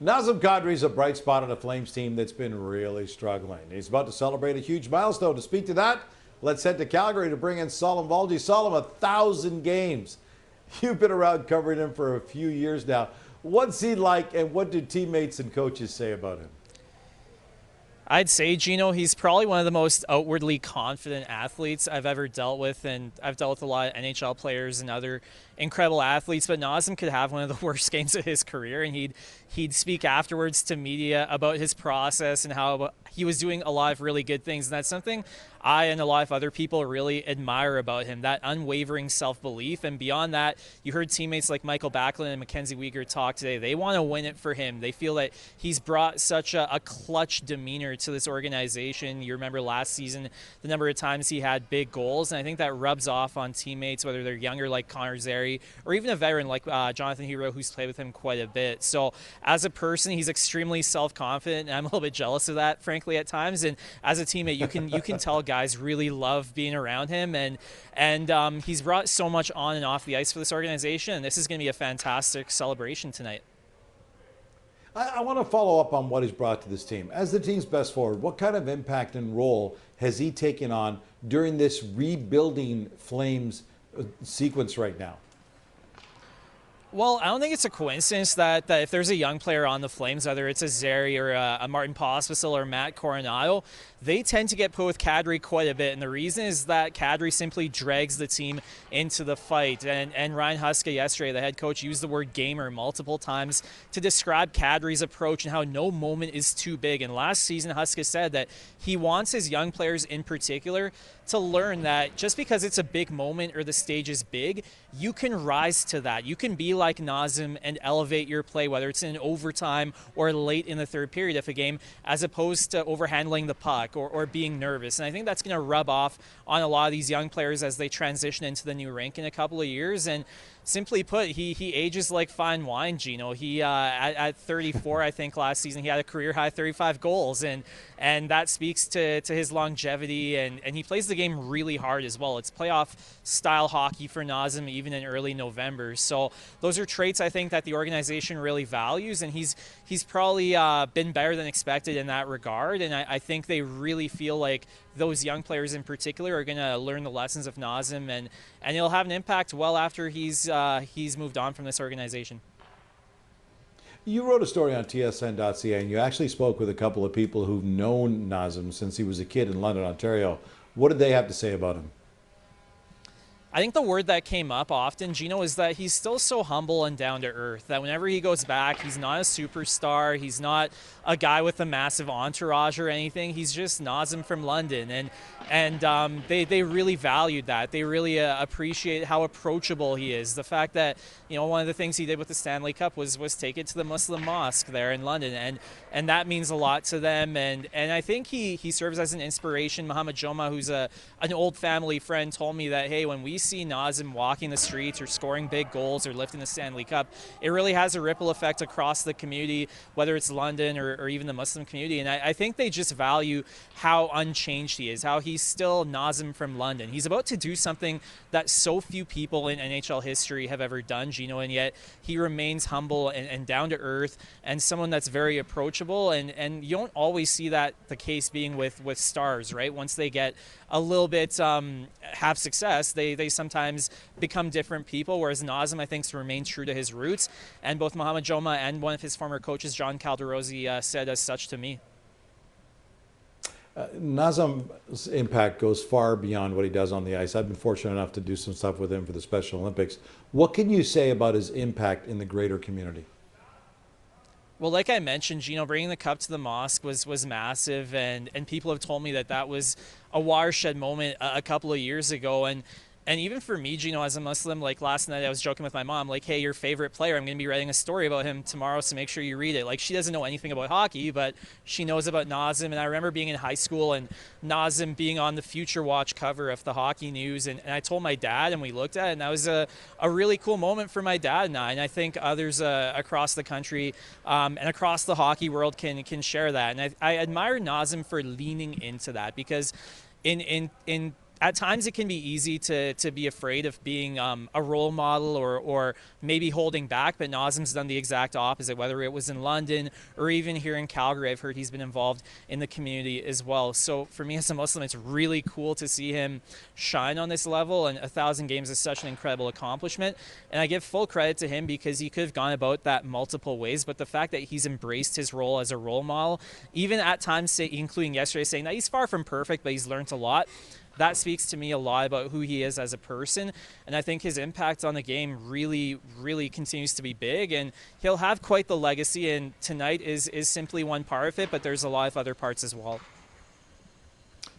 Nazem Kadri is a bright spot on a Flames team that's been really struggling. He's about to celebrate a huge milestone. To speak to that, let's head to Calgary to bring in Salim Valji. Salim, 1,000 games. You've been around covering him for a few years now. What's he like, and what do teammates and coaches say about him? I'd say, Gino, he's probably one of the most outwardly confident athletes I've ever dealt with, and I've dealt with a lot of NHL players and other incredible athletes, but Nazem could have one of the worst games of his career, and he'd speak afterwards to media about his process and how he was doing a lot of really good things, and that's something I and a lot of other people really admire about him, that unwavering self-belief. And beyond that, you heard teammates like Michael Backlund and Mackenzie Weegar talk today. They want to win it for him. They feel that he's brought such a clutch demeanor to this organization. You remember last season, the number of times he had big goals, and I think that rubs off on teammates, whether they're younger like Connor Zary or even a veteran like Jonathan Hero, who's played with him quite a bit. So as a person, he's extremely self-confident, and I'm a little bit jealous of that, frankly, at times. And as a teammate, you can tell guys really love being around him, and he's brought so much on and off the ice for this organization, and this is going to be a fantastic celebration tonight. I want to follow up on what he's brought to this team. As the team's best forward, what kind of impact and role has he taken on during this rebuilding Flames sequence right now? Well, I don't think it's a coincidence that if there's a young player on the Flames, whether it's a Zary or a Martin Pospisil or Matt Coronado, they tend to get put with Kadri quite a bit. And the reason is that Kadri simply drags the team into the fight. And Ryan Huska yesterday, the head coach, used the word gamer multiple times to describe Kadri's approach and how no moment is too big. And last season, Huska said that he wants his young players in particular to learn that just because it's a big moment or the stage is big, you can rise to that. You can be like Nazem and elevate your play, whether it's in overtime or late in the third period of a game, as opposed to overhandling the puck or being nervous. And I think that's going to rub off on a lot of these young players as they transition into the new rink in a couple of years. And simply put, he ages like fine wine, Gino. He at 34, I think last season, he had a career high 35 goals, and that speaks to his longevity, and he plays the game really hard as well. It's playoff style hockey for Nazem even in early November. So those are traits I think that the organization really values, and he's probably been better than expected in that regard. And I think they really feel like those young players in particular are going to learn the lessons of Nazem, and it'll have an impact well after he's moved on from this organization. You wrote a story on TSN.ca, and you actually spoke with a couple of people who've known Nazem since he was a kid in London, Ontario. What did they have to say about him? I think the word that came up often, Gino, is that he's still so humble and down to earth, that whenever he goes back, he's not a superstar. He's not a guy with a massive entourage or anything. He's just Nazem from London. And they really valued that. They really appreciate how approachable he is. The fact that, you know, one of the things he did with the Stanley Cup was take it to the Muslim mosque there in London. And that means a lot to them. And I think he serves as an inspiration. Mohamed Joma, who's an old family friend, told me that, hey, when we see Nazem walking the streets or scoring big goals or lifting the Stanley Cup, it really has a ripple effect across the community, whether it's London or even the Muslim community. And I think they just value how unchanged he is, how he's still Nazem from London. He's about to do something that so few people in NHL history have ever done, Gino, and yet he remains humble and down to earth and someone that's very approachable. And you don't always see that the case being with stars, right? Once they get a little bit have success, they sometimes become different people, whereas Nazem, I think, remains true to his roots. And both Mohamed Joma and one of his former coaches, John Calderozzi, said as such to me. Nazem's impact goes far beyond what he does on the ice. I've been fortunate enough to do some stuff with him for the Special Olympics. What can you say about his impact in the greater community? Well, like I mentioned, Gino, bringing the cup to the mosque was massive, and people have told me that was a watershed moment a couple of years ago. And even for me, Gino, as a Muslim, like last night I was joking with my mom, like, hey, your favorite player, I'm going to be writing a story about him tomorrow, so make sure you read it. Like, she doesn't know anything about hockey, but she knows about Nazem. And I remember being in high school and Nazem being on the Future Watch cover of the Hockey News. And I told my dad, and we looked at it, and that was a really cool moment for my dad and I. And I think others across the country and across the hockey world can share that. And I admire Nazem for leaning into that, because in at times it can be easy to be afraid of being a role model or maybe holding back, but Nazem's done the exact opposite, whether it was in London or even here in Calgary. I've heard he's been involved in the community as well. So for me as a Muslim, it's really cool to see him shine on this level, and 1,000 games is such an incredible accomplishment. And I give full credit to him because he could have gone about that multiple ways, but the fact that he's embraced his role as a role model, even at times, including yesterday, saying that he's far from perfect, but he's learned a lot, that speaks to me a lot about who he is as a person. And I think his impact on the game really, really continues to be big, and he'll have quite the legacy. And tonight is simply one part of it, but there's a lot of other parts as well.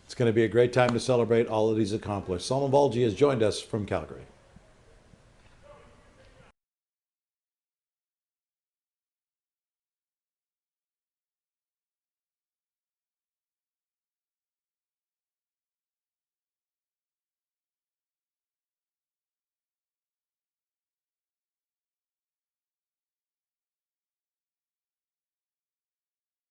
It's going to be a great time to celebrate all that he's accomplished. Salim Valji has joined us from Calgary.